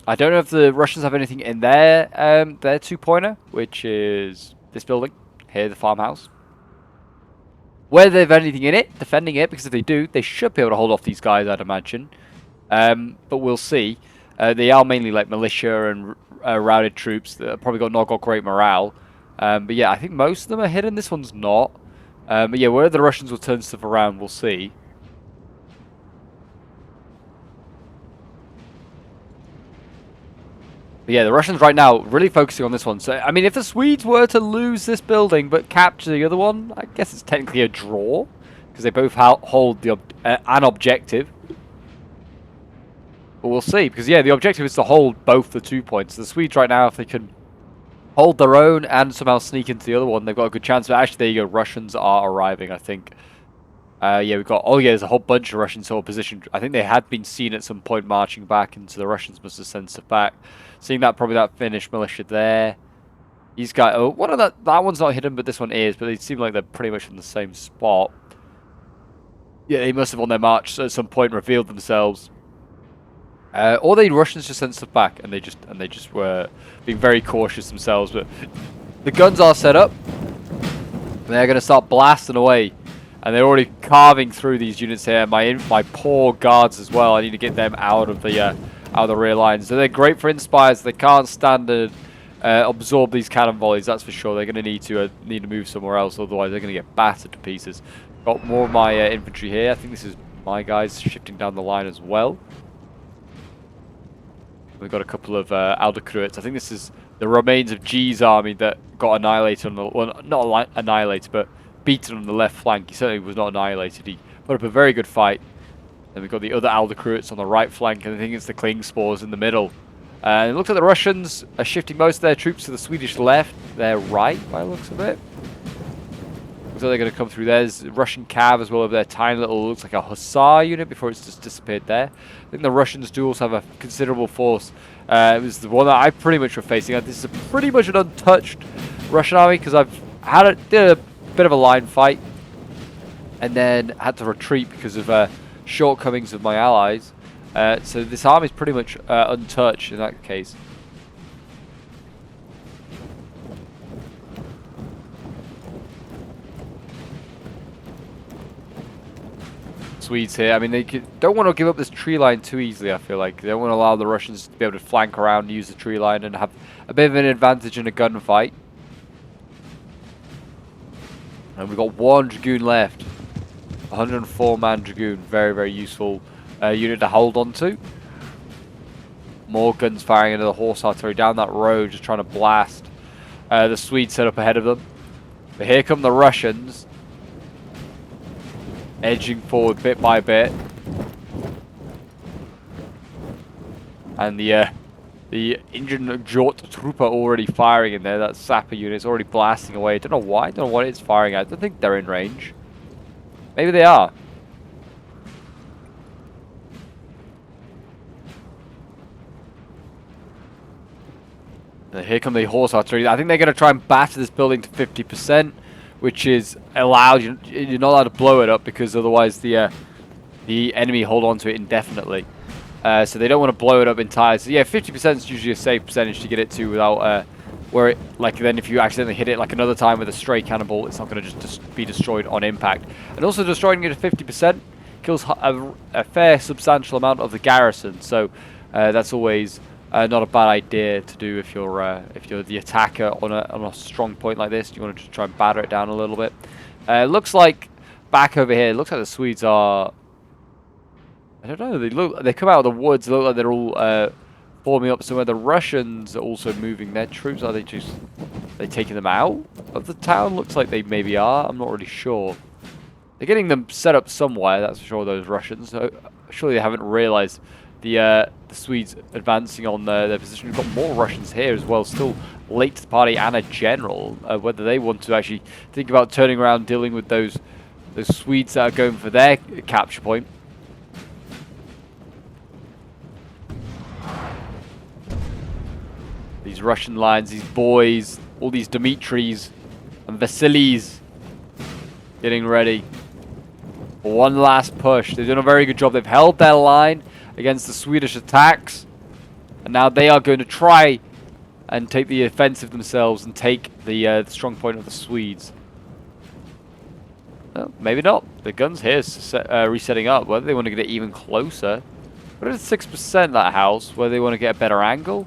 I don't know if the Russians have anything in their 2-pointer, which is this building here, the farmhouse. Whether they've anything in it, defending it, because if they do, they should be able to hold off these guys, I'd imagine. But we'll see. They are mainly like militia and routed troops that have probably not got great morale. But yeah, I think most of them are hidden. This one's not. But yeah, whether the Russians will turn stuff around, we'll see. But yeah, the Russians right now really focusing on this one. So, I mean, if the Swedes were to lose this building but capture the other one, I guess it's technically a draw. Because they both hold an objective. But we'll see. Because, yeah, the objective is to hold both the 2 points. The Swedes right now, if they can hold their own and somehow sneak into the other one, they've got a good chance. But actually, there you go. Russians are arriving, I think. Yeah, we've got... Oh, yeah, there's a whole bunch of Russians sort of positioned. I think they had been seen at some point marching back, and so the Russians must have sent stuff back. Seeing that, probably that Finnish militia there. These guys... Oh, one of that one's not hidden, but this one is. But they seem like they're pretty much in the same spot. Yeah, they must have on their march at some point revealed themselves. Or the Russians just sent stuff back, and they just were being very cautious themselves. But the guns are set up. They're going to start blasting away. And they're already carving through these units here. My poor guards as well. I need to get them out of the rear lines. So they're great for inspires. They can't standard absorb these cannon volleys. That's for sure. They're going to need to move somewhere else. Otherwise, they're going to get battered to pieces. Got more of my infantry here. I think this is my guys shifting down the line as well. We've got a couple of Aldecruits. I think this is the remains of G's army that got annihilated on the... Well, not annihilated, but beaten on the left flank. He certainly was not annihilated. He put up a very good fight. Then we've got the other Aldecruits on the right flank, and I think it's the Klingspors in the middle. And it looks like the Russians are shifting most of their troops to the Swedish left. Their right, by the looks of it. Looks like they're going to come through. There's Russian cav as well over there. Tiny little, looks like a hussar unit before it's just disappeared there. I think the Russians do also have a considerable force. It was the one that I pretty much were facing. This is pretty much an untouched Russian army because I've did a bit of a line fight and then had to retreat because of shortcomings of my allies. So this army is pretty much untouched in that case. Swedes here. I mean, they don't want to give up this tree line too easily, I feel like. They don't want to allow the Russians to be able to flank around and use the tree line and have a bit of an advantage in a gunfight. And we've got one Dragoon left. 104-man Dragoon. Very, very useful unit to hold on to. More guns firing into the horse artillery down that road, just trying to blast the Swedes set up ahead of them. But here come the Russians. Edging forward bit by bit. And the Indian Jort Trooper already firing in there. That sapper unit's already blasting away. I don't know why. I don't know what it's firing at. I don't think they're in range. Maybe they are. And here come the horse artillery. I think they're going to try and batter this building to 50%. Which is allowed. You're not allowed to blow it up because otherwise the enemy hold on to it indefinitely. So they don't want to blow it up entirely. So yeah, 50% is usually a safe percentage to get it to without where it, like, then if you accidentally hit it like another time with a stray cannonball, it's not going to just be destroyed on impact. And also destroying it at 50% kills a fair substantial amount of the garrison. So that's always not a bad idea to do if you're the attacker on a strong point like this. You want to just try and batter it down a little bit. It looks like back over here. It looks like the Swedes are. I don't know. They come out of the woods. They look like they're all forming up somewhere. The Russians are also moving their troops. Are they taking them out of the town? Looks like they maybe are. I'm not really sure. They're getting them set up somewhere. That's for sure. Those Russians. So surely they haven't realized the Swedes advancing on their position. We've got more Russians here as well, still late to the party, and a general. Whether they want to actually think about turning around, dealing with those Swedes that are going for their capture point. These Russian lines, these boys, all these Dimitris and Vasilis getting ready for one last push. They've done a very good job. They've held their line against the Swedish attacks, and now they are going to try and take the offensive themselves and take the strong point of the Swedes. Well, maybe not. The guns here resetting up. Whether they want to get it even closer. But it's 6% that house. Whether they want to get a better angle.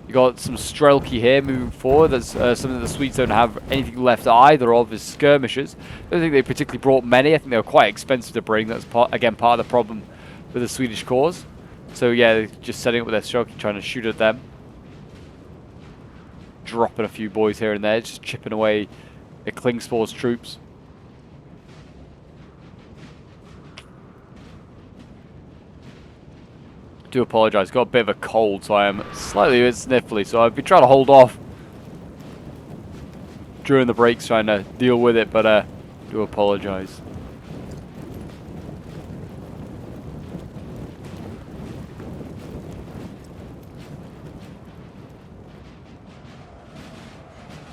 You got some Strelki here moving forward. That's something that the Swedes don't have anything left either of is skirmishers. I don't think they particularly brought many. I think they were quite expensive to bring. That's again part of the problem with the Swedish cause. So yeah, they're just setting up with their Strelki, trying to shoot at them. dropping a few boys here and there, just chipping away at Klingspor's troops. Do apologise, got a bit of a cold, so I am slightly a bit sniffly, so I've been trying to hold off during the breaks, trying to deal with it, but do apologise.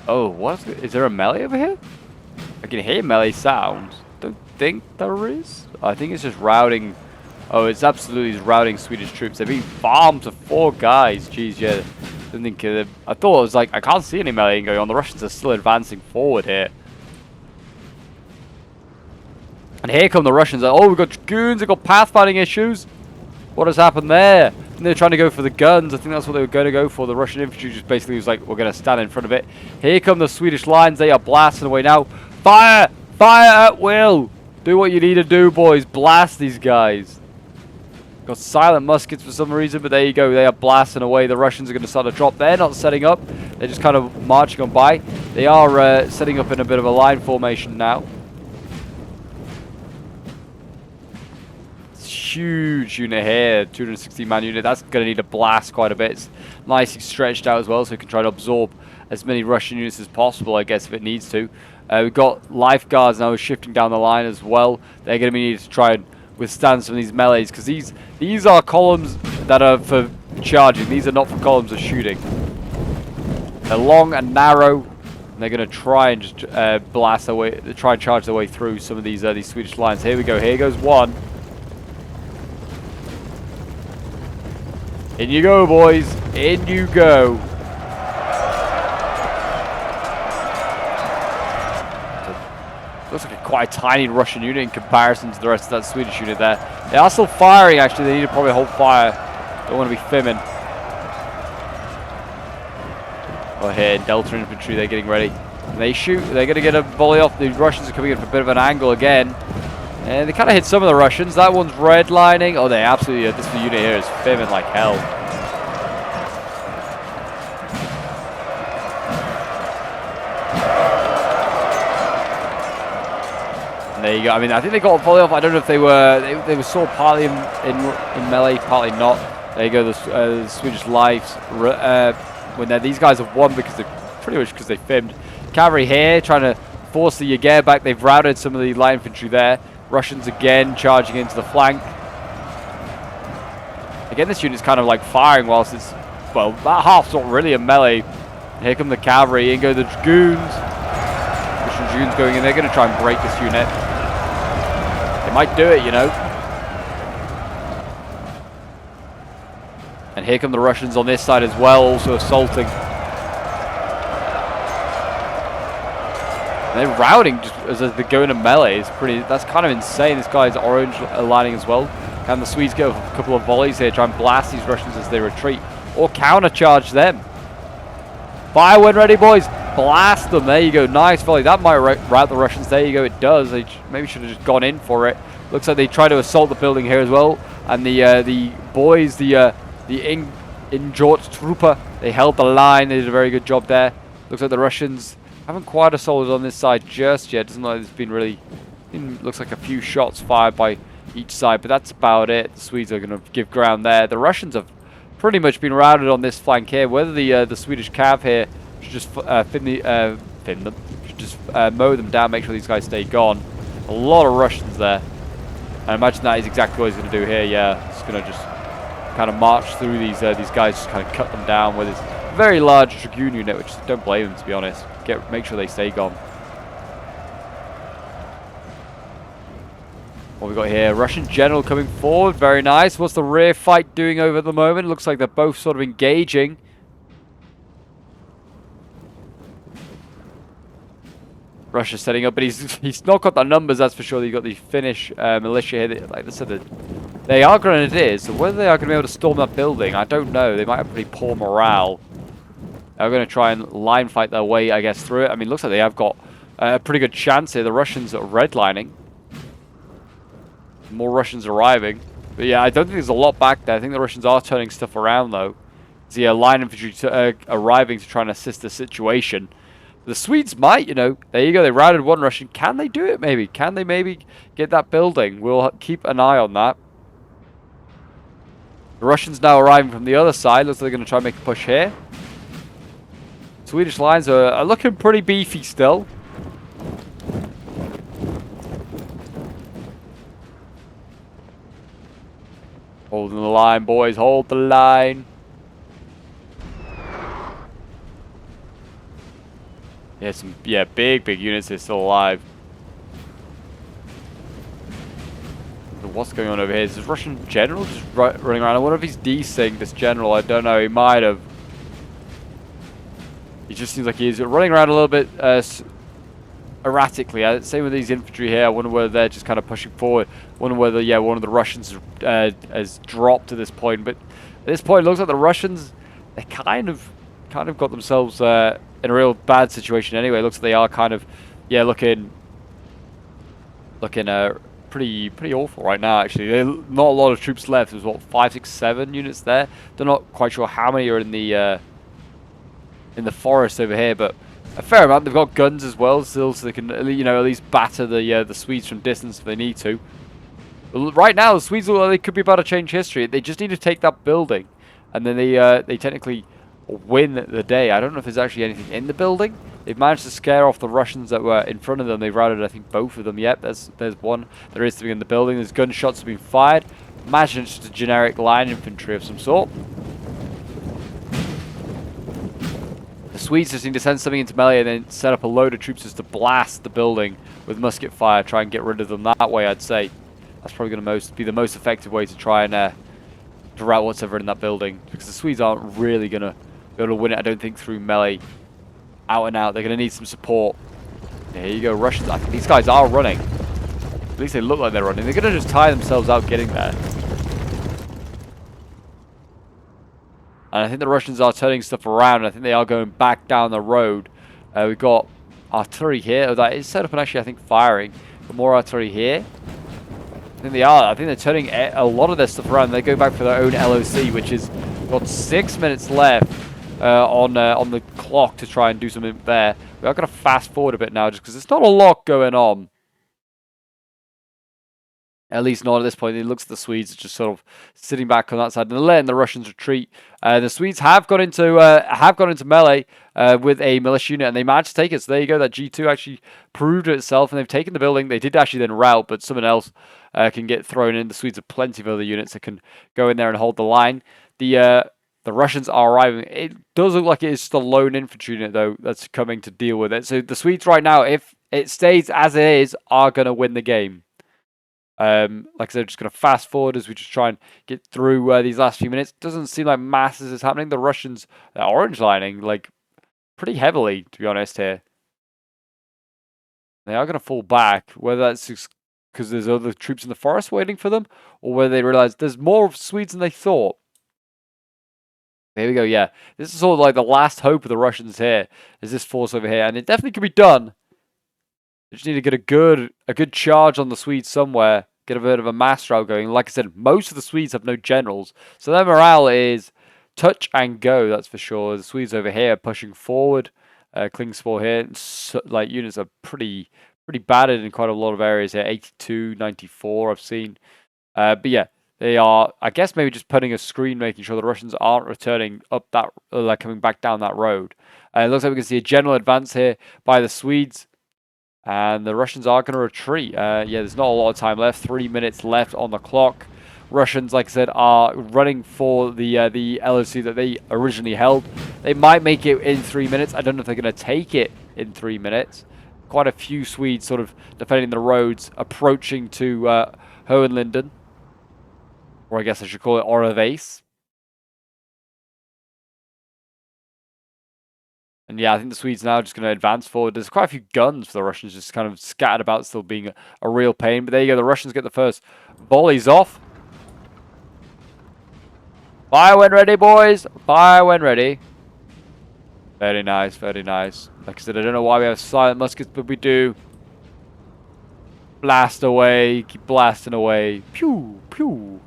Oh, what? Is there a melee over here? I can hear melee sounds. Don't think there is. I think it's just routing. Oh, it's absolutely routing Swedish troops. They're being farmed to 4 guys. Jeez, yeah. Didn't think I thought it was like, I can't see any melee going on. The Russians are still advancing forward here. And here come the Russians. Oh, we've got dragoons. We've got pathfinding issues. What has happened there? And they're trying to go for the guns. I think that's what they were going to go for. The Russian infantry just basically was like, we're going to stand in front of it. Here come the Swedish lines. They are blasting away now. Fire! Fire at will! Do what you need to do, boys. Blast these guys. Got silent muskets for some reason, but there you go. They are blasting away. The Russians are going to start to drop. They're not setting up. They're just kind of marching on by. They are setting up in a bit of a line formation now. Huge unit here, 260-man unit. That's going to need a blast quite a bit. It's nicely stretched out as well, so we can try to absorb as many Russian units as possible, I guess, if it needs to. We've got lifeguards now shifting down the line as well. They're going to be needed to try and withstand some of these melees, because these are columns that are for charging. These are not for columns of shooting. They're long and narrow, and they're going to try and just blast their way, try and charge their way through some of these Swedish lines. Here we go. Here goes one. In you go, boys. In you go. Looks like quite a tiny Russian unit in comparison to the rest of that Swedish unit there. They are still firing, actually. They need to probably hold fire. Don't want to be fimming. Oh, here, Delta infantry, they're getting ready. And they shoot. They're going to get a volley off. The Russians are coming in for a bit of an angle again. And they kind of hit some of the Russians. That one's redlining. Oh, they absolutely... this unit here is fimming like hell. And there you go. I mean, I think they got a volley off. I don't know if they were... They were sort of partly in melee, partly not. There you go, the Swedish lives. When these guys have won because they... Pretty much because they fimmed. Cavalry here, trying to force the Jaeger back. They've routed some of the light infantry there. Russians again charging into the flank. Again, this unit's kind of like firing whilst it's, well, that half's not really a melee. Here come the cavalry, in go the dragoons. Russian dragoons going in, they're going to try and break this unit. They might do it, you know. And here come the Russians on this side as well, also assaulting. They're routing just as they go into melee. It's pretty. That's kind of insane. This guy's orange aligning as well. Can the Swedes get a couple of volleys here, try and blast these Russians as they retreat, or countercharge them? Fire when ready, boys. Blast them. There you go. Nice volley. That might rout the Russians. There you go. It does. They maybe should have just gone in for it. Looks like they try to assault the building here as well. And the boys, the Injort-Truppe, they held the line. They did a very good job there. Looks like the Russians haven't quite assaulted on this side just yet. Doesn't look like there's been really... looks like a few shots fired by each side, but that's about it. The Swedes are going to give ground there. The Russians have pretty much been routed on this flank here. Whether the Swedish cav here should just should just mow them down, make sure these guys stay gone. A lot of Russians there. I imagine that is exactly what he's going to do here. Yeah, he's going to just kind of march through these guys, just kind of cut them down with his very large dragoon unit, which don't blame him, to be honest. Make sure they stay gone. What we got here? Russian general coming forward. Very nice. What's the rear fight doing over at the moment? Looks like they're both sort of engaging. Russia's setting up, but he's not got the numbers, that's for sure. You've got the Finnish militia here. Like I said, they are grenadiers, so whether they are going to be able to storm that building, I don't know. They might have pretty poor morale. They're going to try and line fight their way, I guess, through it. I mean, looks like they have got a pretty good chance here. The Russians are redlining. More Russians arriving. But yeah, I don't think there's a lot back there. I think the Russians are turning stuff around, though. See a line infantry arriving to try and assist the situation. The Swedes might, you know, there you go, they routed one Russian. Can they do it maybe? Can they maybe get that building? We'll keep an eye on that. The Russians now arriving from the other side. Looks like they're going to try and make a push here. Swedish lines are looking pretty beefy still. Holding the line, boys. Hold the line. Yeah, big units are still alive. What's going on over here? Is this Russian general just running around? I wonder if he's de-synced this general. I don't know. He might have. He just seems like he's running around a little bit erratically. Same with these infantry here. I wonder whether they're just kind of pushing forward. I wonder whether, yeah, one of the Russians has dropped to this point. But at this point, it looks like the Russians, they kind of got themselves in a real bad situation anyway. It looks like they are kind of, yeah, looking pretty awful right now, actually. Not a lot of troops left. There's, what, 5, 6, 7 units there? They're not quite sure how many are in the forest over here, but a fair amount. They've got guns as well still, so they can, you know, at least batter the Swedes from distance if they need to. But right now, the Swedes, they could be about to change history. They just need to take that building, and then they technically win the day. I don't know if there's actually anything in the building. They've managed to scare off the Russians that were in front of them. They've routed, I think, both of them. Yep, there's one. There is something in the building. There's gunshots being fired. Imagine it's just a generic line infantry of some sort. The Swedes just need to send something into melee and then set up a load of troops just to blast the building with musket fire. Try and get rid of them that way, I'd say. That's probably going to be the most effective way to try and to rout what's ever in that building. Because the Swedes aren't really going to be able to win it, I don't think, through melee. Out and out. They're going to need some support. Yeah, here you go, Russians. I think these guys are running. At least they look like they're running. They're going to just tire themselves out getting there. And I think the Russians are turning stuff around. I think they are going back down the road. We've got artillery here. Oh, that is set up and actually, I think, firing. But more artillery here. I think they are. I think they're turning a lot of their stuff around. They go back for their own LOC, which is got 6 minutes left on the clock to try and do something there. We are going to fast forward a bit now just because there's not a lot going on. At least not at this point. It looks like the Swedes are just sort of sitting back on that side and they're letting the Russians retreat. The Swedes have gone into melee with a militia unit and they managed to take it. So there you go. That G2 actually proved itself and they've taken the building. They did actually then rout, but someone else can get thrown in. The Swedes have plenty of other units that can go in there and hold the line. The Russians are arriving. It does look like it is just a lone infantry unit though that's coming to deal with it. So the Swedes right now, if it stays as it is, are going to win the game. Like I said, just going to fast forward as we just try and get through these last few minutes. Doesn't seem like masses is happening. The Russians are orange lining like pretty heavily, to be honest here. They are going to fall back, whether that's because there's other troops in the forest waiting for them, or whether they realize there's more Swedes than they thought. There we go, yeah. This is sort of like the last hope of the Russians here, is this force over here, and it definitely can be done. They just need to get a good charge on the Swedes somewhere. Get a bit of a mass rout going. Like I said, most of the Swedes have no generals. So their morale is touch and go, that's for sure. The Swedes over here are pushing forward. Klingspor here. So, like, units are pretty battered in quite a lot of areas here. 82, 94 I've seen. But yeah, they are, I guess, maybe just putting a screen, making sure the Russians aren't returning up that, like coming back down that road. It looks like we can see a general advance here by the Swedes. And the Russians are going to retreat. Yeah, there's not a lot of time left. 3 minutes left on the clock. Russians, like I said, are running for the LOC that they originally held. They might make it in 3 minutes. I don't know if they're going to take it in 3 minutes. Quite a few Swedes sort of defending the roads, approaching to Hohenlinden. Or I guess I should call it Oravais. And yeah, I think the Swedes now are just going to advance forward. There's quite a few guns for the Russians just kind of scattered about, still being a real pain. But there you go, the Russians get the first volleys off. Fire when ready, boys. Fire when ready. Very nice, very nice. Like I said, I don't know why we have silent muskets, but we do. Blast away, keep blasting away. Pew, pew.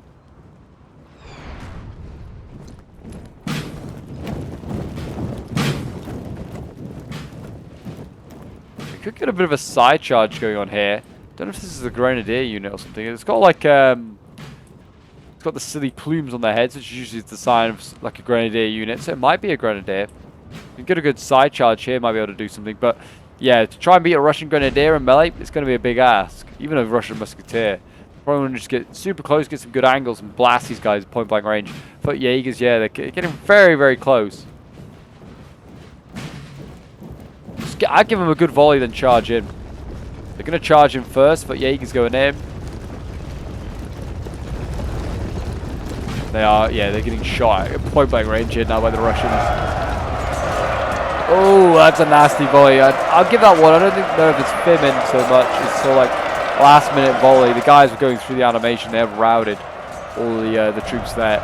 could get a bit of a side charge going on here. Don't know if this is a grenadier unit or something. It's got like it's got the silly plumes on their heads, which usually is the sign of like a grenadier unit. So it might be a grenadier. You get a good side charge here, might be able to do something. But yeah, to try and beat a Russian grenadier in melee, it's going to be a big ask. Even a Russian musketeer. Probably want to just get super close, get some good angles, and blast these guys point blank range. But Jaegers, yeah, they're getting very, very close. I'd give them a good volley, then charge in. They're going to charge in first, but Jaeger's going in. They are, yeah, they're getting shot at point blank range here now by the Russians. Oh, that's a nasty volley. I'll give that one. I don't know if it's Finland so much. It's still like last minute volley. The guys were going through the animation. They have routed all the troops there.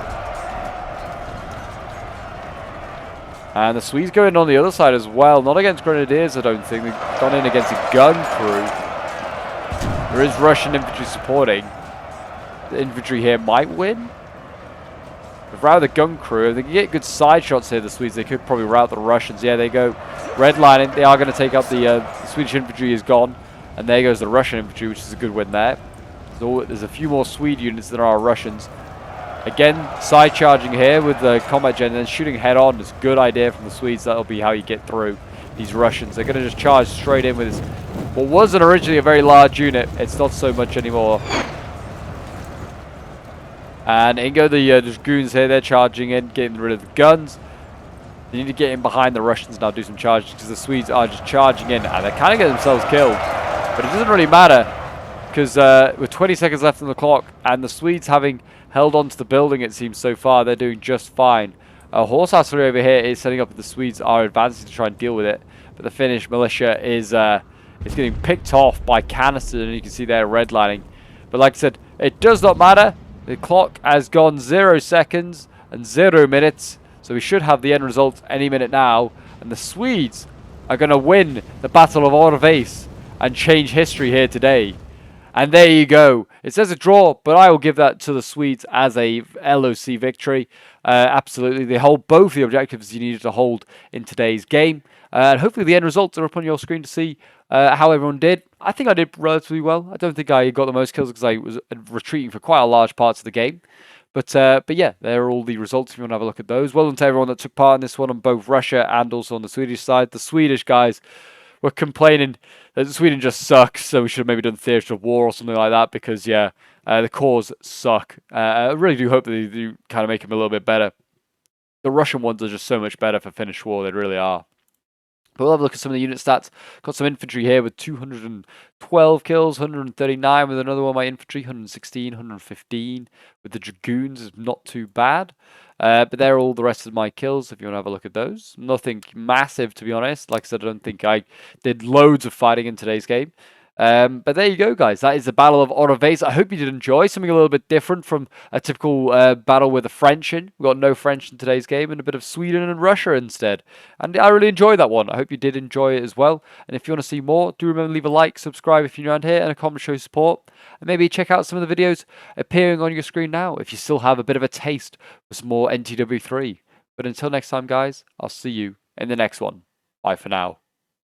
And the Swedes go in on the other side as well. Not against grenadiers, I don't think. They've gone in against a gun crew. There is Russian infantry supporting. The infantry here might win. If rout the gun crew, if they can get good side shots here, the Swedes, they could probably rout the Russians. Yeah, they go redlining. They are going to take out the Swedish infantry is gone. And there goes the Russian infantry, which is a good win there. So there's a few more Swede units than there are Russians. Again, side charging here with the combat gen and then shooting head on is a good idea from the Swedes. That'll be how you get through these Russians. They're going to just charge straight in with this. What wasn't originally a very large unit, it's not so much anymore. And in go the dragoons here. They're charging in, getting rid of the guns. They need to get in behind the Russians now, do some charges, because the Swedes are just charging in and they kind of get themselves killed. But it doesn't really matter, because with 20 seconds left on the clock and the Swedes having held on to the building, it seems so far, they're doing just fine. Horse artillery over here is setting up, the Swedes are advancing to try and deal with it. But the Finnish militia is getting picked off by canisters, and you can see they're redlining. But like I said, it does not matter. The clock has gone 0 seconds and 0 minutes. So we should have the end result any minute now. And the Swedes are going to win the Battle of Oravais and change history here today. And there you go. It says a draw, but I will give that to the Swedes as a LOC victory. Absolutely. They hold both the objectives you needed to hold in today's game. And hopefully the end results are up on your screen to see how everyone did. I think I did relatively well. I don't think I got the most kills because I was retreating for quite a large parts of the game. But yeah, there are all the results if you want to have a look at those. Well done to everyone that took part in this one on both Russia and also on the Swedish side. The Swedish guys were complaining that Sweden just sucks, so we should have maybe done Theatre of War or something like that because, yeah, the cores suck. I really do hope that they do kind of make them a little bit better. The Russian ones are just so much better for Finnish war, they really are. But we'll have a look at some of the unit stats. Got some infantry here with 212 kills, 139 with another one. My infantry, 116, 115 with the dragoons is not too bad. But they're all the rest of my kills if you want to have a look at those. Nothing massive, to be honest. Like I said, I don't think I did loads of fighting in today's game. But there you go, guys. That is the Battle of Oravais. I hope you did enjoy something a little bit different from a typical battle with the French in. We got no French in today's game and a bit of Sweden and Russia instead. And I really enjoyed that one. I hope you did enjoy it as well. And if you want to see more, do remember to leave a like, subscribe if you're new around here, and a comment show support. And maybe check out some of the videos appearing on your screen now if you still have a bit of a taste for some more NTW3. But until next time, guys, I'll see you in the next one. Bye for now.